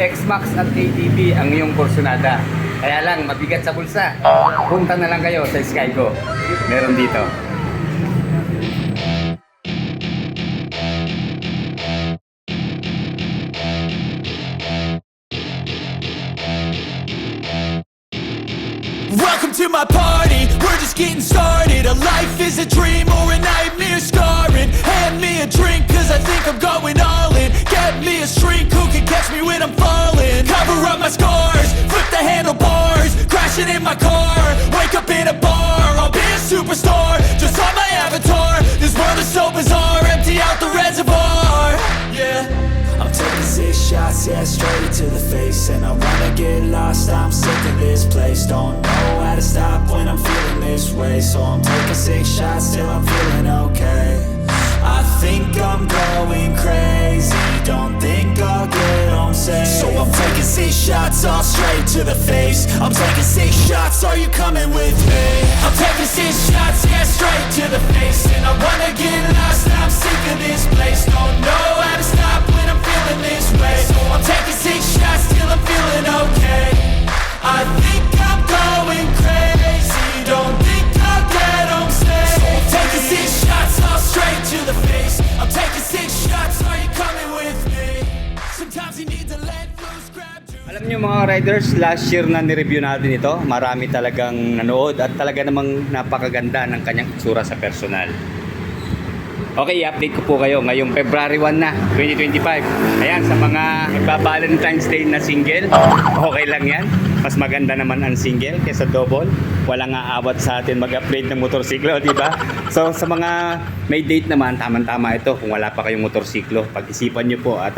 X-Max at ATV ang iyong Kursunada. Kaya lang, mabigat sa bulsa. Punta na lang kayo sa Skygo. Meron dito. Welcome to my party, we're just getting started. A life is a dream or a nightmare scarring. Hand me a drink cause I think I'm going all in. Get me a shrink who can catch me when I'm falling. Cover up my scars, flip the handlebars. Crashing in my car, wake up in a bar. I'll be a superstar, just on my avatar. This world is so bizarre, empty out the reservoir. Yeah, I'm taking 6 shots, yeah, straight to the face. And I wanna get lost, I'm sick of this place. Don't know how to stop when I'm feeling this way. So I'm taking 6 shots till I'm feeling okay. I think I'm going crazy, don't think I'll get home safe. So I'm taking 6 shots, all straight to the face. I'm taking 6 shots, are you coming with me? I'm taking 6 shots, yeah, straight to the face. And I wanna get lost, I'm sick of this place. Don't know how to stop when I'm feeling this way. So I'm taking 6 shots till I'm feeling okay. I think I'm going crazy, don't think I'll get home safe. So I'm taking 6 shots, all straight to the face. I'm taking 6 shots, are you coming with me? Sometimes you need to let loose, grab your... Alam niyo mga riders, last year na ni-review natin ito. Marami talagang nanood at talaga namang napakaganda ng kanyang itsura sa personal. Okay, i-update ko po kayo ngayong February 1 na, 2025. Ayan, sa mga Valentine's Day na single, okay lang yan. Mas maganda naman ang single kaysa double. Walang aawat sa atin mag-upgrade ng motorsiklo, di ba? So, sa mga may date naman, tamang-tama ito. Kung wala pa kayong motorsiklo, pag-isipan nyo po at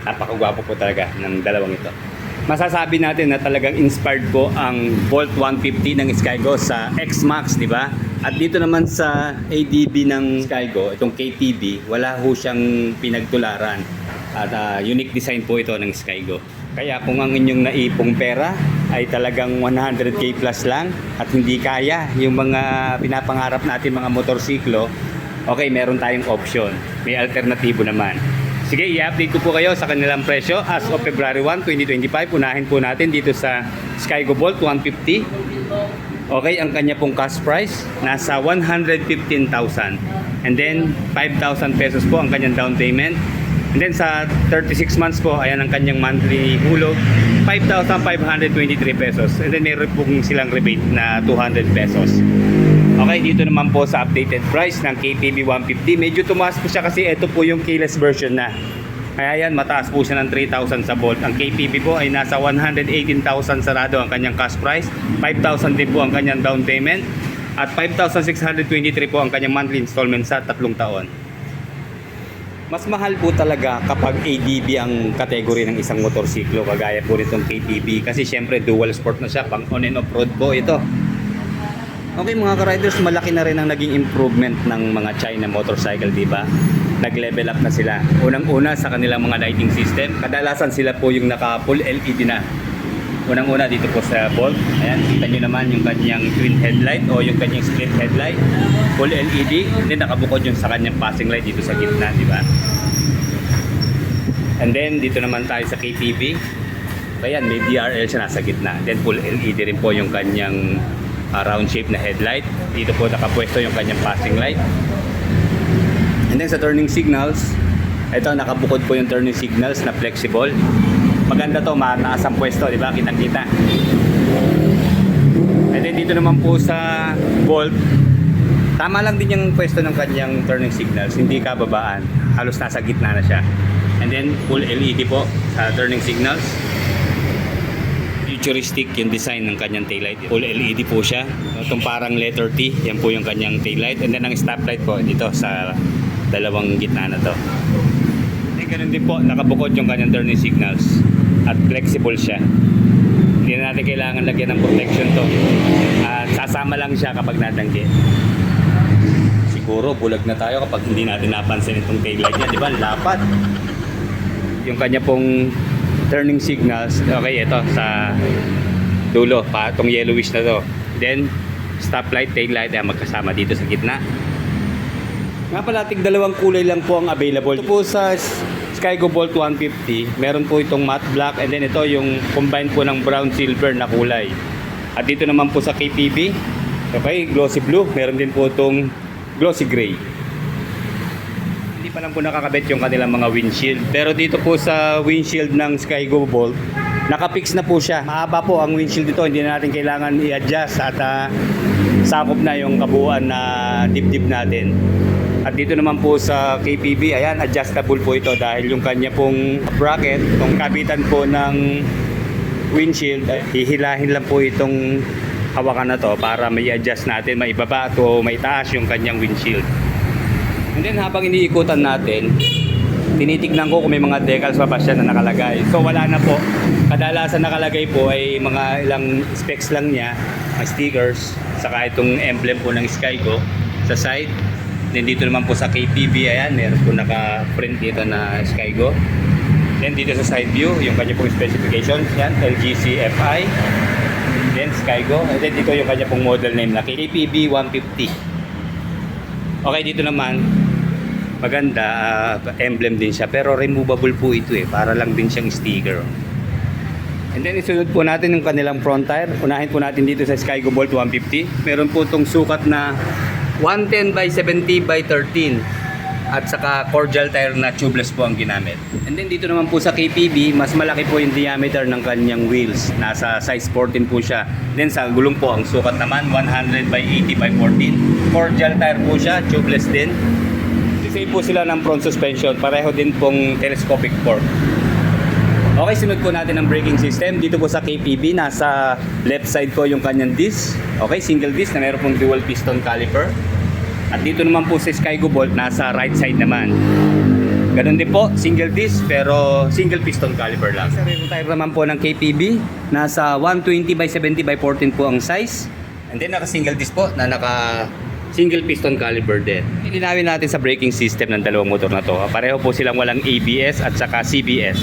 napakagwapo po talaga ng dalawang ito. Masasabi natin na talagang inspired po ang Bolt 150 ng Skygo sa X-Max, di ba? At dito naman sa ADB ng Skygo, itong KTB, wala ho siyang pinagtularan. At unique design po ito ng Skygo. Kaya kung ang inyong naipong pera ay talagang 100k plus lang at hindi kaya yung mga pinapangarap natin mga motorsiklo, okay, meron tayong option. May alternatibo naman. Sige, i-update ko po kayo sa kanilang presyo as of February 1, 2025. Unahin po natin dito sa Skygo Bolt 150. Okay, ang kanya pong cash price nasa 115,000. And then 5,000 pesos po ang kanyang down payment. And then sa 36 months po, ayan ang kanyang monthly hulog, 5,523 pesos. And then meron pong silang rebate na 200 pesos. Okay, dito naman po sa updated price ng KTB 150. Medyo tumaas po siya kasi ito po yung keyless version na. Kaya yan, mataas po siya ng 3,000 sa Bolt. Ang KTB po ay nasa 118,000 sarado ang kanyang cash price. 5,000 din po ang kanyang down payment. At 5,623 po ang kanyang monthly installment sa 3 taon. Mas mahal po talaga kapag ADB ang kategory ng isang motorsiklo kagaya po nitong KTB. Kasi syempre dual sport na siya, pang on and off road po ito. Okay mga ka-riders, malaki na rin ang naging improvement ng mga China motorcycle, di ba? Nag-level up na sila. Unang-una sa kanilang mga lighting system, kadalasan sila po yung naka full LED na. Unang-una dito po sa Bolt. Ayan, kita nyo naman yung kanyang twin headlight o yung kanyang split headlight. Full LED. Then nakabukod yung sa kanyang passing light dito sa gitna, di ba? And then dito naman tayo sa KTB. Ayan, may DRL siya nasa gitna. Then full LED rin po yung kanyang round shape na headlight. Dito po nakapwesto yung kanyang passing light. And then sa turning signals, ito nakabukod po yung turning signals na flexible. Maganda to, mataas ang pwesto, di ba? Kitang-kita. And then dito naman po sa Bolt, tama lang din yung pwesto ng kanyang turning signals, hindi kababaan. Halos nasa gitna na siya. And then full LED po sa turning signals. Futuristic yung design ng kanyang taillight. Full LED po siya. Itong parang letter T, yan po yung kanyang taillight. And then ang stoplight po dito sa dalawang gitna na to. And ganun din po, nakabukod yung kanyang turning signals. At flexible siya. Hindi na natin kailangan lagyan ng protection to. At sasama lang siya kapag natanggi. Siguro bulag na tayo kapag hindi natin napansin itong taillight niya, di ba? Lapat. Yung kanya pong turning signals, okay, ito sa dulo pa, itong yellowish na to. Then stoplight, taillight ay magkasama dito sa gitna. Nga pala, tig dalawang kulay lang po ang available. Ito po sa Skygo Bolt 150, meron po itong matte black and then ito yung combine po ng brown silver na kulay. At dito naman po sa KPB, okay, glossy blue, meron din po itong glossy gray. Hindi pa lang po nakakabit yung kanilang mga windshield. Pero dito po sa windshield ng Skygo Bolt, nakapix na po siya. Mahaba po ang windshield dito, hindi na natin kailangan i-adjust at sakop na yung kabuuan na dibdib natin. At dito naman po sa KPB, ayan, adjustable po ito dahil yung kanya pong bracket, itong kabitan po ng windshield, hihilahin lang po itong hawakan na to para may adjust natin, maibaba o maitaas yung kanyang windshield. And then habang iniikutan natin, tinitignan ko kung may mga decals pa ba siya na nakalagay. So wala na po. Kadalasan nakalagay po ay mga ilang specs lang niya, mga stickers, saka itong emblem po ng Skygo sa side. Then dito naman po sa KPB, ayan, meron po naka-print dito na Skygo. Then dito sa side view, yung kanya pong specifications, yan, LGC FI. Then Skygo. And then dito yung kanya pong model name na KPB 150. Okay, dito naman, maganda, emblem din siya. Pero removable po ito para lang din siyang sticker. And then isunod po natin yung kanilang front tire. Unahin po natin dito sa Skygo Bolt 150. Meron po itong sukat na 110 by 70 by 13 at saka cordial tire na tubeless po ang ginamit. And then dito naman po sa KPB, mas malaki po yung diameter ng kanyang wheels. Nasa size 14 po siya. Then sa gulong po, ang sukat naman 100 by 80 by 14. Cordial tire po siya, tubeless din. Same po sila ng front suspension. Pareho din pong telescopic fork. Okay, sunod po natin ang braking system. Dito po sa KPB, nasa left side po yung kanyang disc. Okay, single disc na meron pong dual piston caliper. At dito naman po sa Skygo Bolt, nasa right side naman. Ganun din po, single disc pero single piston caliper lang. Sa rear tire naman po ng KPB, nasa 120 by 70 by 14 po ang size. And then naka single disc po na naka single piston caliper din. Ilinawin natin sa braking system ng dalawang motor na to. Pareho po silang walang ABS at saka CBS.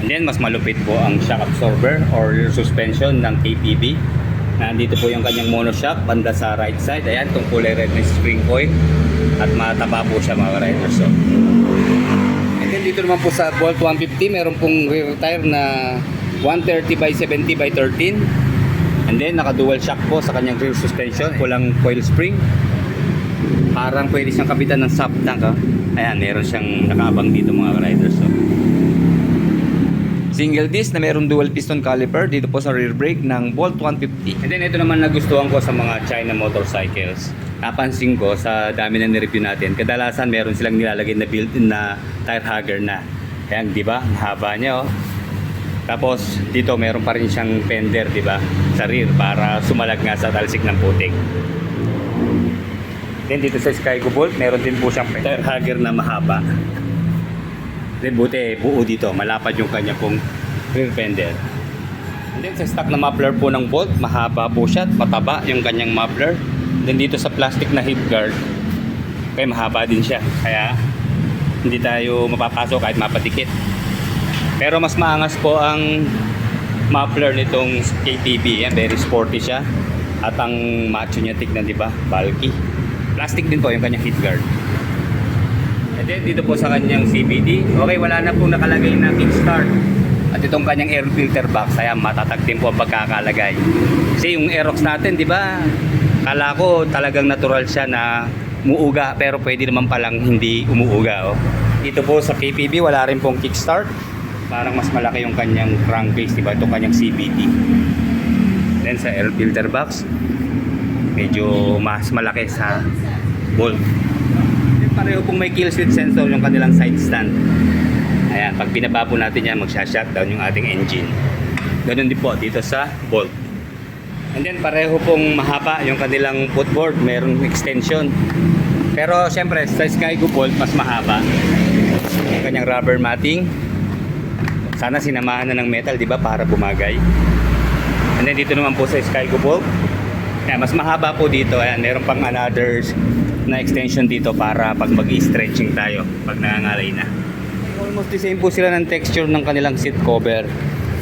And then mas malupit po ang shock absorber or rear suspension ng KPB. Nandito po yung kanyang monoshock banda sa right side. Ayan, itong kulay red na spring coil. At mataba po siya mga riders. And then dito naman po sa Bolt 150, meron pong rear tire na 130 by 70 by 13. And then naka dual shock po sa kanyang rear suspension. Kulang coil spring. Parang pwede siyang kapitan ng sub tank. Ayan, meron siyang nakaabang dito mga riders. Single disc na meron dual piston caliper dito po sa rear brake ng Bolt 150. And then ito naman nagustuhan ko sa mga China motorcycles. Napansin ko sa dami na nireview natin, kadalasan meron silang nilalagay na built-in na tire hugger na. Ayan, di ba? Ang haba niya Tapos dito meron pa rin siyang fender, di ba? Sa rear para sumalag nga sa talsik ng putik. Then dito sa Skygo Bolt, meron din po siyang tire hugger na mahaba. Then buti buo dito, malapad yung kanya pong rear fender. And then sa stock na muffler po ng Bolt, mahaba po siya, mataba yung kanyang muffler. Then dito sa plastic na head guard, kaya mahaba din siya. Kaya hindi tayo mapapasok kahit mapatikit. Pero mas maangas po ang muffler nitong KTB. Yan, very sporty siya. At ang macho niya, tignan, di ba? Bulky. Plastic din po yung kanyang head guard. And then dito po sa kanyang CVT, okay, wala na pong nakalagay na kickstart. At itong kanyang air filter box, ayan, matatag din po ang pagkakalagay. Kasi yung Aerox natin, di ba? Kala ko talagang natural siya na muuga, pero pwede naman palang hindi umuuga. Dito po sa KPB, wala rin pong kickstart. Parang mas malaki yung kanyang crankcase, di ba? Itong kanyang CVT. Then sa air filter box, medyo mas malaki sa Bolt. Pareho pong may kill switch sensor yung kanilang side stand. Ayan, pag binaba po natin yan, magsha-shutdown yung ating engine. Ganun din po dito sa Bolt. And then pareho pong mahaba yung kanilang footboard, merong extension. Pero syempre sa Skygo Bolt mas mahaba. Yung kanyang rubber matting. Sana sinamahan na ng metal, di ba, para bumagay. And then dito naman po sa Skygo Bolt, ayan, mas mahaba po dito. Ayan, meron pang another na extension dito para pag mag-stretching tayo pag nangangalay na. Almost the same po sila ng texture ng kanilang seat cover.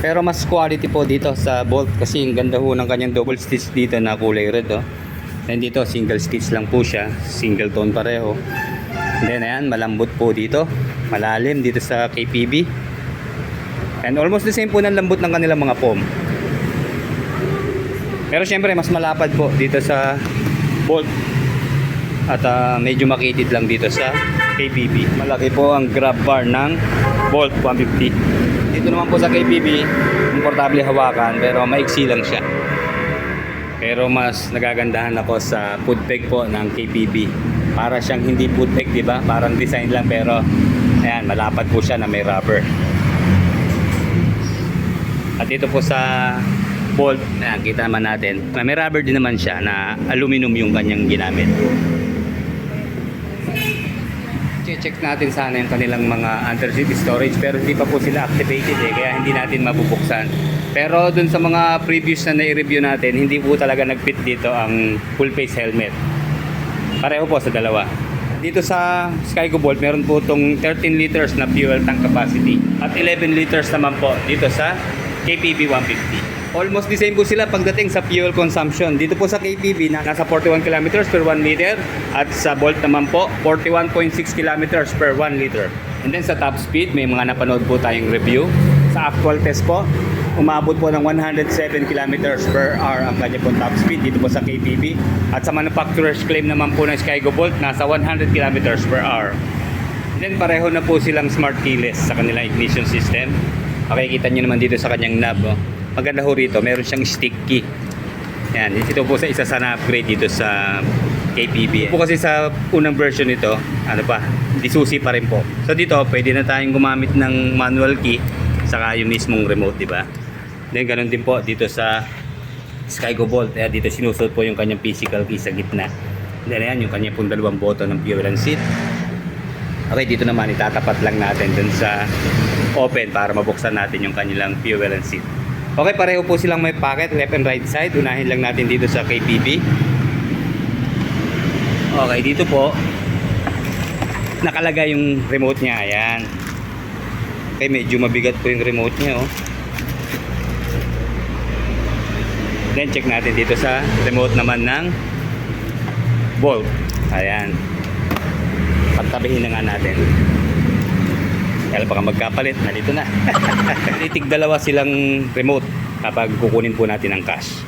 Pero mas quality po dito sa Bolt kasi yung ganda ho ng kanyang double stitch dito na kulay red. And dito single stitch lang po siya, single tone pareho. And then ayan, malambot po dito. Malalim dito sa KPB. And almost the same po ng lambot ng kanilang mga foam. Pero syempre mas malapad po dito sa Bolt. At medyo makitid lang dito sa KPB. Malaki po ang grab bar ng Bolt 150. Dito naman po sa KPB, komportable hawakan pero maiksi lang siya. Pero mas nagagandahan ako sa foot peg po ng KPB. Para siyang hindi foot peg, di ba? Parang design lang pero ayan, malapad po siya na may rubber. At dito po sa Bolt, ayan, kita naman natin, may rubber din naman siya na aluminum yung kanyang ginamit. Check natin sana yung kanilang mga under-seat storage pero hindi pa po sila activated kaya hindi natin mabubuksan. Pero dun sa mga previous na nai-review natin, hindi po talaga nag-fit dito ang full face helmet. Pareho po sa dalawa. Dito sa Skygo Bolt, meron po itong 13 liters na fuel tank capacity at 11 liters naman po dito sa KPB 150. Almost the same po sila pagdating sa fuel consumption. Dito po sa KPB na nasa 41 kilometers per 1 liter at sa Bolt naman po 41.6 kilometers per 1 liter. And then sa top speed, may mga napanood po tayong review. Sa actual test po, umabot po ng 107 kilometers per hour ang kanya po top speed dito po sa KPB. At sa manufacturer's claim naman po ng Skygo Bolt, nasa 100 kilometers per hour. And then pareho na po silang smart keyless sa kanilang ignition system. Makikita nyo naman dito sa kanyang knob. Oh. Maganda ho rito, meron siyang stick key. Yan, ito po sa isa sa na-upgrade dito sa KPB. Po kasi sa unang version nito, ano pa, di susi pa rin po. So dito, pwede na tayong gumamit ng manual key saka yung mismong remote, di ba? Then ganun din po dito sa Skygo Bolt. Dito sinusuot po yung kanyang physical key sa gitna. Then ayan, yung kanyang pong dalawang button ng fuel and seat. Okay, dito naman itatapat lang natin dun sa open para mabuksan natin yung kanilang fuel and seat. Okay, pareho po silang may pocket, left and right side. Unahin lang natin dito sa KPB. Okay, dito po nakalagay yung remote niya. Ayan. Okay, medyo mabigat po yung remote niya. Oh. Then check natin dito sa remote naman ng Bolt. Ayan. Pagtabihin na nga natin. Kaya baka magkapalit, nandito na. Titig dalawa silang remote kapag kukunin po natin ang cash.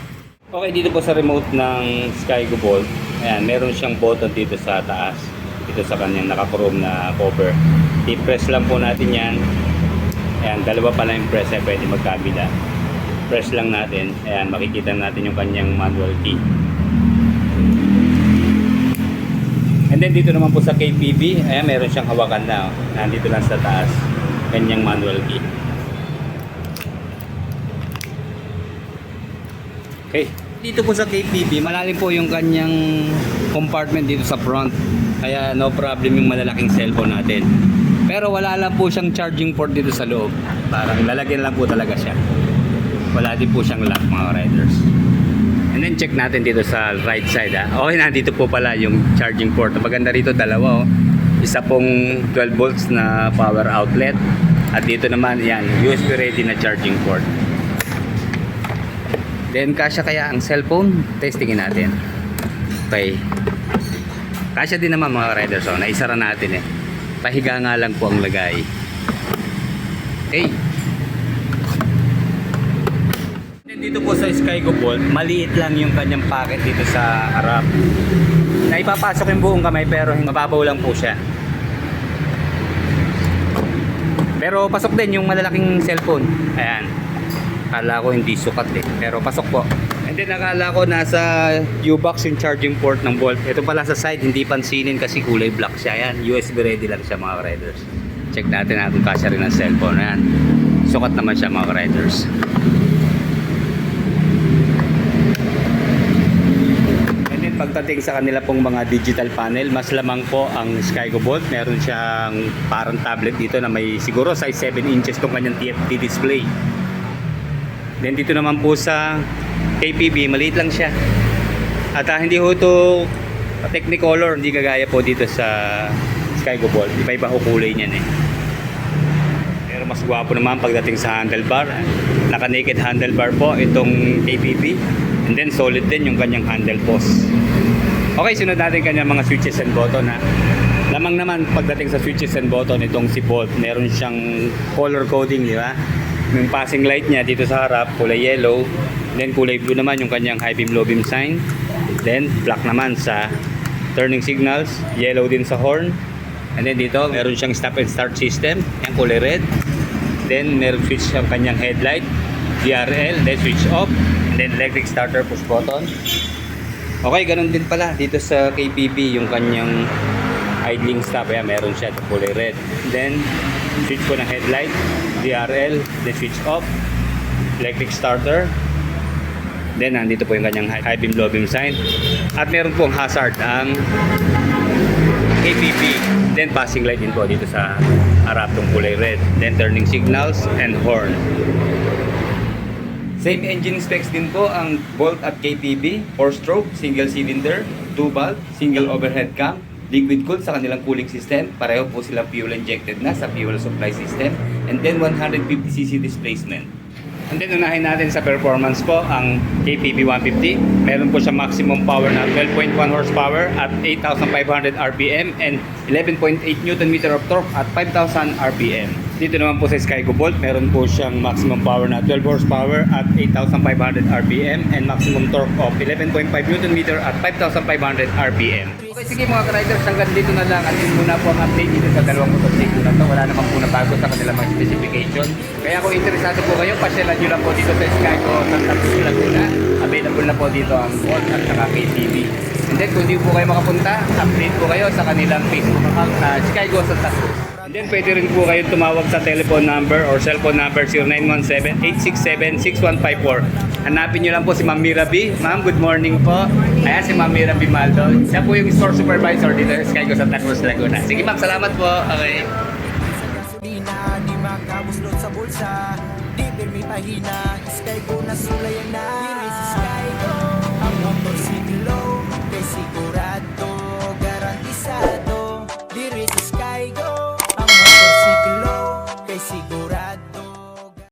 Okay, dito po sa remote ng Skygo Bolt, ayan, meron siyang button dito sa taas. Dito sa kanyang naka-chrome na cover. I-press lang po natin yan. Ayan, dalawa pala yung press, pwede magkabila. Press lang natin. Ayan, makikita natin yung kanyang manual key. And then dito naman po sa KPB, ayan, meron siyang hawakan na. Nandito lang sa taas, kanyang manual key. Okay. Dito po sa KPB, malalim po yung kanyang compartment dito sa front. Kaya no problem yung malalaking cellphone natin. Pero wala lang po siyang charging port dito sa loob. Parang lalagyan lang po talaga siya. Wala din po siyang lock, mga riders. And then check natin dito sa right side. Okay, nandito po pala yung charging port. Maganda rito, dalawa. Oh. Isa pong 12 volts na power outlet. At dito naman, yan, USB ready na charging port. Then, kasya kaya ang cellphone? Testingin natin. Okay. Kasya din naman, mga riders. So, naisara natin eh. Pahiga nga lang po ang lagay. Okay. Dito po sa Skygo Bolt, maliit lang yung kanyang pocket dito sa harap. Na ipapasok yung buong kamay pero mababaw lang po siya. Pero pasok din yung malalaking cellphone. Ayan. Akala ko hindi sukat eh. Pero pasok po. And then akala ko nasa U-box yung charging port ng Bolt. Ito pala sa side, hindi pansinin kasi kulay black siya. Ayan, USB ready lang siya, mga riders. Check natin kung kasya rin ang cellphone. Ayan. Sukat naman siya, mga riders. Pagdating sa kanila pong mga digital panel, mas lamang po ang Skygo Bolt. Meron siyang parang tablet dito na may siguro size 7 inches tong kanyang TFT display. Then dito naman po sa KPB, maliit lang siya. At hindi ho ito Technicolor, hindi kagaya po dito sa Skygo Bolt. Iba-iba ho kulay niyan eh. Pero mas gwapo naman pagdating sa handlebar. Naka-naked handlebar po itong KPB. And then solid din yung kanyang handle post. Okay, sunod natin kanyang mga switches and button ha. Lamang Lamang naman pagdating sa switches and button, itong si Bolt, meron siyang color coding, di ba? Yung passing light niya dito sa harap, kulay yellow. Then kulay blue naman yung kanyang high beam, low beam sign. Then black naman sa turning signals, yellow din sa horn. And then dito, meron siyang stop and start system, yung kulay red. Then meron switch siyang kanyang headlight, DRL, then switch off. And then electric starter push button. Okay, ganun din pala dito sa KPB yung kanyang idling stop. Ayan, meron siya ito kulay red. Then switch po ng headlight, DRL, then switch off, electric starter. Then nandito po yung kanyang high beam, low beam sign. At meron pong hazard ang KPB. Then passing light din po dito sa harap ng kulay red. Then turning signals and horn. Same engine specs din po ang Bolt at KPB, 4-stroke, single cylinder, 2-valve, single overhead cam, liquid cooled sa kanilang cooling system. Pareho po sila fuel injected na sa fuel supply system. And then 150cc displacement. And then unahin natin sa performance po ang KPB 150. Meron po siya maximum power na 12.1 horsepower at 8,500 RPM and 11.8 Nm of torque at 5,000 RPM. Dito naman po sa Skygo Bolt, meron po siyang maximum power na 12 horsepower at 8,500 RPM and maximum torque of 11.5 Nm at 5,500 RPM. Okay, sige mga ka-riders, hanggang dito na lang. At yun muna po ang update dito sa dalawang motorsiklo na to. Wala naman po na bago sa kanilang mga specification. Kaya kung interesado po kayo, pasyalan nyo lang po dito sa Skygo Santa Cruz, Laguna. Available na po dito ang Bolt at saka KTV. And then kung hindi po kayo makapunta, update po kayo sa kanilang Facebook account na Skygo Santa Cruz. And then pwede rin po kayo tumawag sa telephone number or cellphone number 0917-867-6154. Hanapin nyo lang po si Ma'am Mira B. Ma'am, good morning po. Ayan si Ma'am Mira B. Maldo. Siya po yung store supervisor dito sa Skygo Santa Cruz, Laguna. Sige ma'am, salamat po. Okay. Gasolina, di magkabuslot sa bulsa. Di pirmi pahina, Skygo na sulayan na.